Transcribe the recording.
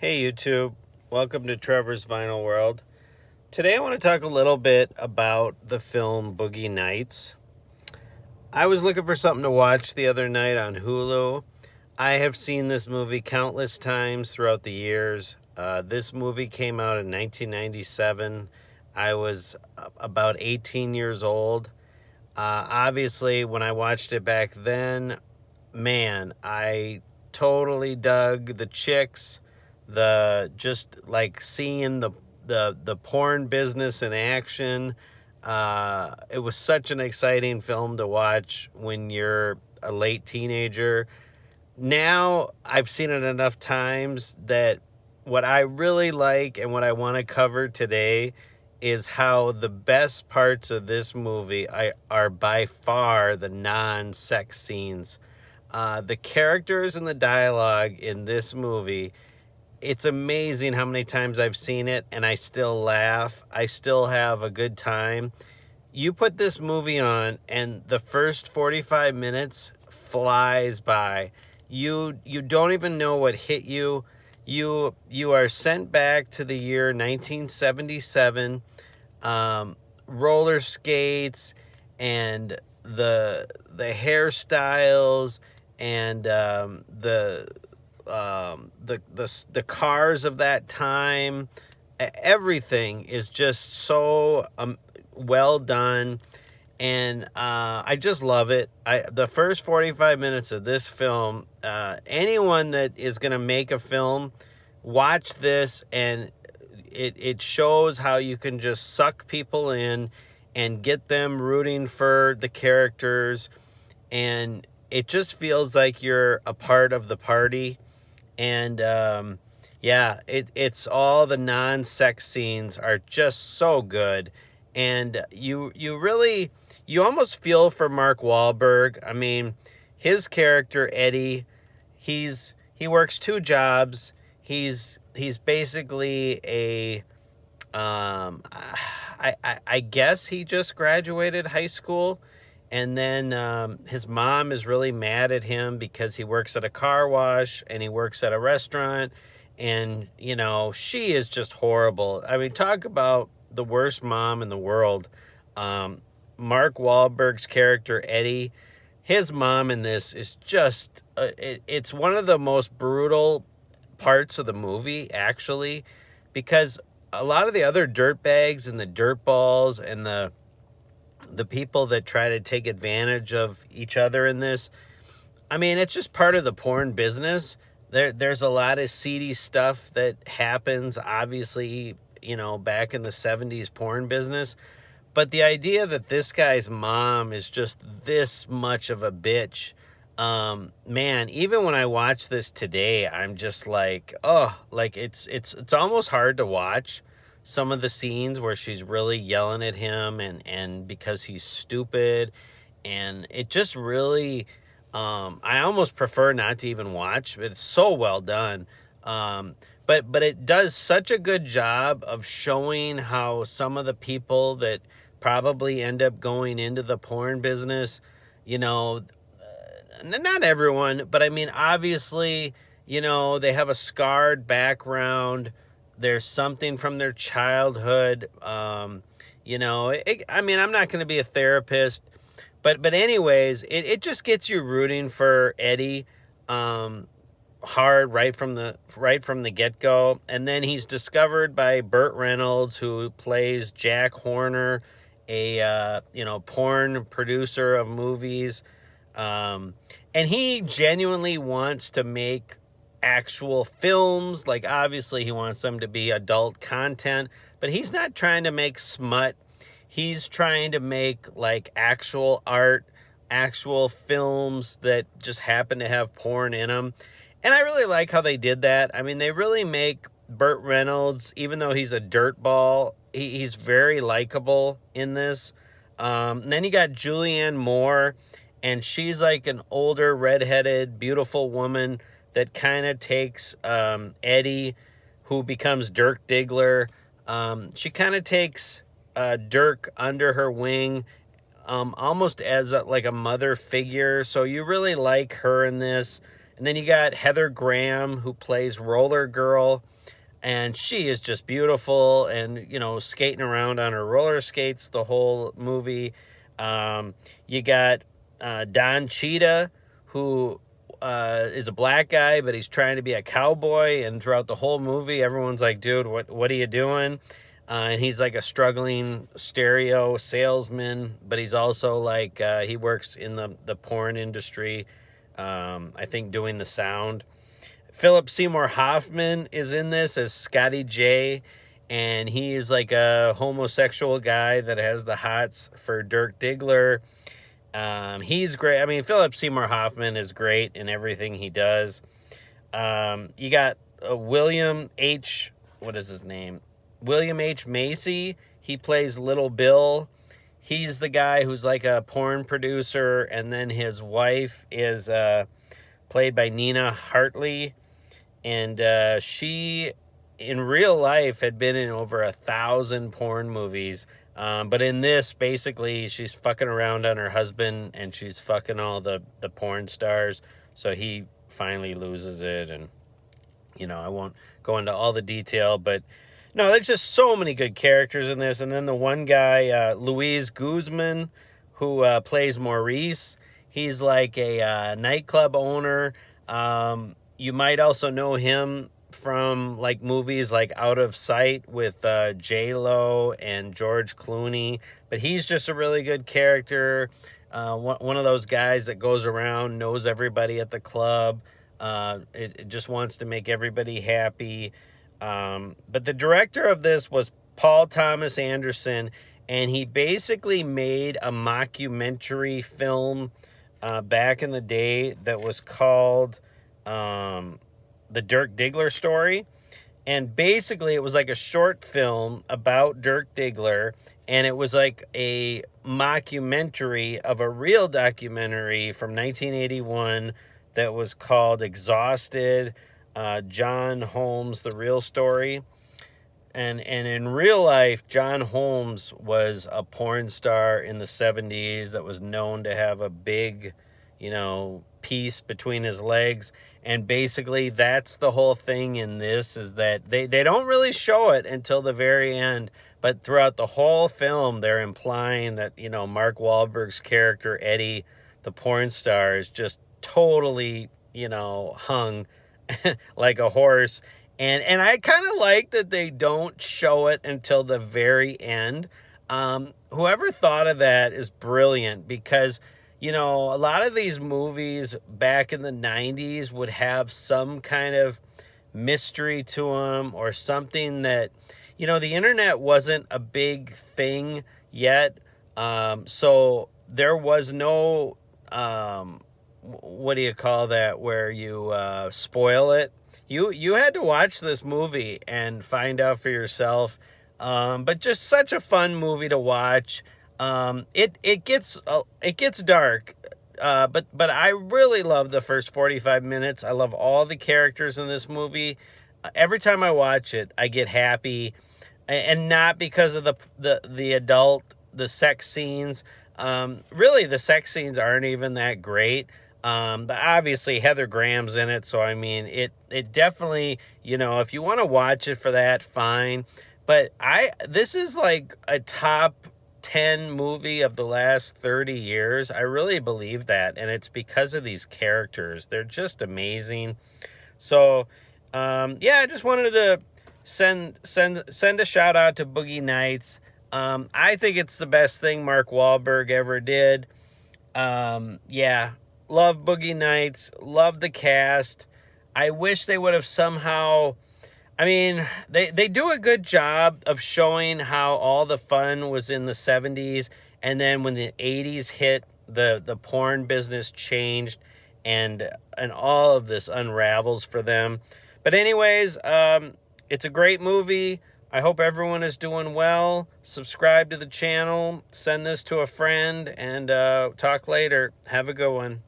Hey YouTube, welcome to Trevor's Vinyl World. Today I want to talk a little bit about the film Boogie Nights. I was looking for something to watch the other night on Hulu. I have seen this movie countless times throughout the years. This movie came out in 1997. I was about 18 years old. Obviously, when I watched it back then, man, I totally dug the chicks, the just like seeing the porn business in action. It was such an exciting film to watch when you're a late teenager. Now I've seen it enough times that what I really like and what I want to cover today is how the best parts of this movie are by far the non-sex scenes. The characters and the dialogue in this movie, it's amazing how many times I've seen it and I still laugh. I still have a good time. You put this movie on and the first 45 minutes flies by. You don't even know what hit you. You are sent back to the year 1977. Roller skates and the hairstyles and the cars of that time. Everything is just so well done, and I just love it. The first 45 minutes of this film, anyone that is going to make a film, watch this, and it shows how you can just suck people in and get them rooting for the characters, and it just feels like you're a part of the party. And yeah, it's all the non-sex scenes are just so good, and you almost feel for Mark Wahlberg. I mean, his character Eddie, he works two jobs. He's basically a I guess he just graduated high school, and then his mom is really mad at him because he works at a car wash and he works at a restaurant, and she is just horrible. I mean, talk about the worst mom in the world. Mark Wahlberg's character Eddie, his mom in this is just it's one of the most brutal parts of the movie, actually, because a lot of the other dirtbags and the dirtballs and the people that try to take advantage of each other in this, I mean, it's just part of the porn business. There's a lot of seedy stuff that happens, obviously, back in the 70s porn business. But the idea that this guy's mom is just this much of a bitch, man, even when I watch this today, I'm just like, oh, like it's almost hard to watch some of the scenes where she's really yelling at him and because he's stupid, and it just really, I almost prefer not to even watch, but it's so well done. But it does such a good job of showing how some of the people that probably end up going into the porn business, not everyone, but I mean, obviously, they have a scarred background. There's something from their childhood. I mean, I'm not going to be a therapist, but anyways, it just gets you rooting for Eddie, hard right from the get-go. And then he's discovered by Burt Reynolds, who plays Jack Horner, a porn producer of movies, and he genuinely wants to make actual films. Like, obviously he wants them to be adult content, but he's not trying to make smut. He's trying to make like actual art, actual films that just happen to have porn in them. And I really like how they did that. I mean, they really make Burt Reynolds, even though he's a dirtball, he's very likable in this. And then you got Julianne Moore, and she's like an older, redheaded, beautiful woman that kind of takes Eddie, who becomes Dirk Diggler. She kind of takes Dirk under her wing, almost as like a mother figure. So you really like her in this. And then you got Heather Graham, who plays Roller Girl, and she is just beautiful and, you know, skating around on her roller skates the whole movie. You got Don Cheetah, who is a black guy, but he's trying to be a cowboy. And throughout the whole movie, everyone's like, dude, what are you doing? And he's like a struggling stereo salesman, but he's also like, he works in the porn industry, I think doing the sound. Philip Seymour Hoffman is in this as Scotty J, and he is like a homosexual guy that has the hots for Dirk Diggler. He's great. I mean, Philip Seymour Hoffman is great in everything he does. You got William H. What is his name? William H. Macy. He plays Little Bill. He's the guy who's like a porn producer, and then his wife is played by Nina Hartley. And she, in real life, had been in over 1,000 porn movies. But in this, basically, she's fucking around on her husband, and she's fucking all the porn stars. So he finally loses it. And, you know, I won't go into all the detail. But, no, there's just so many good characters in this. And then the one guy, Luis Guzman, who plays Maurice. He's like a nightclub owner. You might also know him from like movies like Out of Sight with J-Lo and George Clooney. But he's just a really good character. One of those guys that goes around, knows everybody at the club. It just wants to make everybody happy. But the director of this was Paul Thomas Anderson, and he basically made a mockumentary film back in the day that was called The Dirk Diggler Story. And basically it was like a short film about Dirk Diggler, and it was like a mockumentary of a real documentary from 1981 that was called Exhausted, John Holmes, The Real Story. And in real life, John Holmes was a porn star in the 70s that was known to have a big, you know, piece between his legs. And basically that's the whole thing in this, is that they don't really show it until the very end, but throughout the whole film they're implying that, you know, Mark Wahlberg's character Eddie, the porn star, is just totally, you know, hung like a horse. And I kind of like that they don't show it until the very end. Whoever thought of that is brilliant, because, you know, a lot of these movies back in the 90s would have some kind of mystery to them, or something that, you know, the internet wasn't a big thing yet. So there was no, what do you call that, where you spoil it. You had to watch this movie and find out for yourself. But just such a fun movie to watch. It gets dark, but I really love the first 45 minutes. I love all the characters in this movie. Every time I watch it, I get happy, and not because of the sex scenes. Really, the sex scenes aren't even that great. But obviously Heather Graham's in it, so I mean, it definitely, you know, if you want to watch it for that, fine. But this is like a top 10 movie of the last 30 years. I really believe that, and it's because of these characters. They're just amazing. So, yeah, I just wanted to send a shout out to Boogie Nights. I think it's the best thing Mark Wahlberg ever did. Yeah. Love Boogie Nights. Love the cast. I wish they would have somehow... I mean, they do a good job of showing how all the fun was in the 70s. And then when the 80s hit, the porn business changed. And all of this unravels for them. But anyways, it's a great movie. I hope everyone is doing well. Subscribe to the channel. Send this to a friend. And talk later. Have a good one.